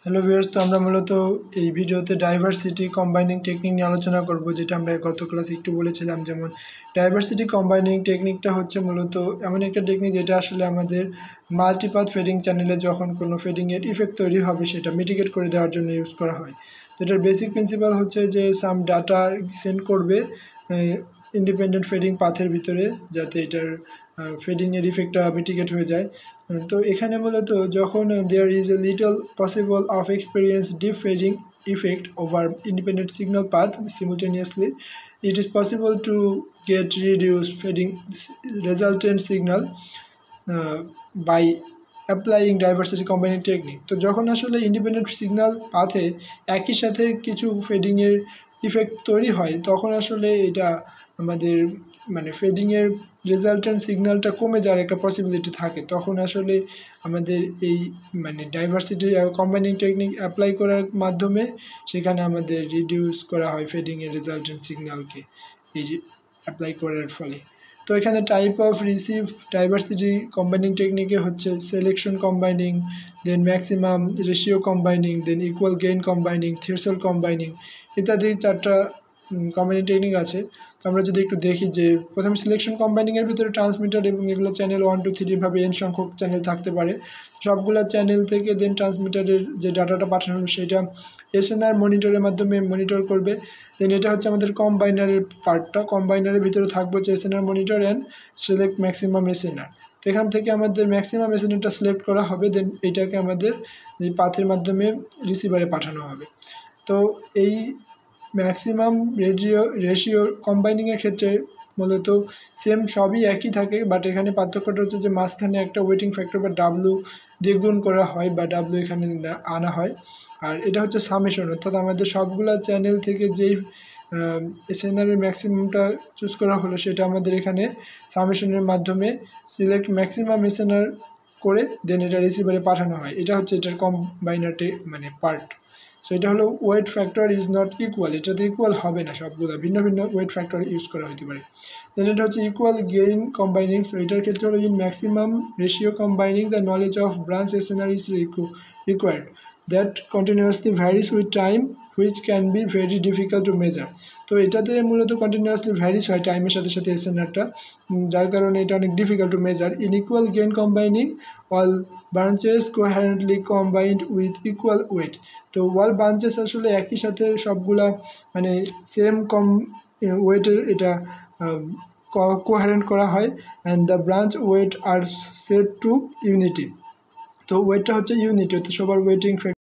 Hello viewers, তো আমরা মূলত এই ভিডিওতে ডাইভার্সিটি কম্বাইনিং টেকনিক নিয়ে আলোচনা করব, যেটা আমরা গত ক্লাসে একটু বলেছিলাম। যেমন ডাইভার্সিটি কম্বাইনিং টেকনিকটা হচ্ছে মূলত এমন একটা টেকনিক যেটা আসলে আমাদের মাল্টিপাথ ফেডিং চ্যানেলে যখন কোনো ফেডিংয়ের ইফেক্ট তৈরি হবে সেটা মিটিগেট করে দেওয়ার জন্য ইউজ করা হয়। তো এটার বেসিক প্রিন্সিপাল হচ্ছে যে সাম ডাটা সেন্ড করবে ইন্ডিপেন্ডেন্ট ফেডিং পাথের ভিতরে, যাতে এটার ফেডিংয়ের ইফেক্টটা মিটিগেট হয়ে যায়। তো এখানে মূলত যখন there is a little possible of experience deep fading effect over independent signal path simultaneously, it is possible to get reduced fading resultant signal by applying diversity combining technique. তো যখন আসলে ইন্ডিপেন্ডেন্ট সিগন্যাল পাথে একই সাথে কিছু ফেডিংয়ের effect তৈরি হয়, তখন আসলে এটা আমাদের ফেডিংয়ের রেজাল্টেন্ট সিগন্যালটা কমে যাওয়ার একটা পসিবিলিটি থাকে। তখন আসলে আমাদের এই ডাইভার্সিটি কম্বাইনিং টেকনিক অ্যাপ্লাই করার মাধ্যমে সেখানে আমাদের রিডিউস করা হয় ফেডিংয়ের রেজাল্টেন্ট সিগন্যালকে এই অ্যাপ্লাই করার ফলে। তো এখানে type of receive diversity combining টেকনিকে হচ্ছে selection combining, then maximum ratio combining, then equal gain combining, threshold combining ইত্যাদি 4টা কম্বাইনিং টেকনিক আছে। তো আমরা যদি একটু দেখি যে প্রথমে সিলেকশন কম্বাইনিংয়ের ভিতরে ট্রান্সমিটার এবং এগুলো চ্যানেল 1, 2, 3 ভাবে n সংখ্যক চ্যানেল থাকতে পারে। সবগুলো চ্যানেল থেকে দেন ট্রান্সমিটারের যে ডাটাটা পাঠানো সেটা এসএনআর মনিটরের মাধ্যমে মনিটর করবে। দেন এটা হচ্ছে আমাদের কম্বাইনারের পার্টটা। কম্বাইনারের ভিতরে থাকবে হচ্ছে SNR monitor and select maximum SNR. তো এখান থেকে আমাদের ম্যাক্সিমাম এসএনআরটা সিলেক্ট করা হবে, দেন এইটাকে আমাদের এই পাথের মাধ্যমে রিসিভারে পাঠানো হবে। তো এই ম্যাক্সিমাম রেশিও কম্বাইনিংয়ের ক্ষেত্রে মূলত সেম সবই একই থাকে, বাট এখানে পার্থক্যটা হচ্ছে যে মাঝখানে একটা ওয়েটিং ফ্যাক্টর বা ডাব্লু দিয়ে গুণ করা হয় বা ডাব্লু এখানে আনা হয়। আর এটা হচ্ছে সামেশন, অর্থাৎ আমাদের সবগুলা চ্যানেল থেকে যেই এসএনআরের ম্যাক্সিমামটা চুজ করা হলো সেটা আমাদের এখানে সামেশনের মাধ্যমে সিলেক্ট ম্যাক্সিমাম এসএনআর করে দেন এটা রিসিভারে পাঠানো হয়। এটা হচ্ছে এটার কম্বাইনারটি পার্ট। সো এটা হলো weight factor is not equal, এটাতে ইকুয়াল হবে না, সবগুলো ভিন্ন ভিন্ন ওয়েট ফ্যাক্টর ইউজ করা হতে পারে। দেন এটা হচ্ছে ইকুয়াল গেইন কম্বাইনিং। সো এটার ক্ষেত্রে হলো in maximum ratio combining the knowledge of branch SNR is required that continuously varies with time which can be very difficult to measure. তো এটাতে মূলত কন্টিনিউয়াসলি ভ্যারিস হয় টাইমের সাথে সাথে এসএনআরটা, যার কারণে এটা অনেক difficult to measure. In equal gain combining all branches coherently combined with equal weight. তো ওয়াল ব্রাঞ্চেস আসলে একই সাথে সবগুলা সেম ওয়েটের এটা কোহারেন্ট করা হয়, and the branch weight are set to unity. তো ওয়েটটা হচ্ছে ইউনিটি, তো সবার ওয়েটিং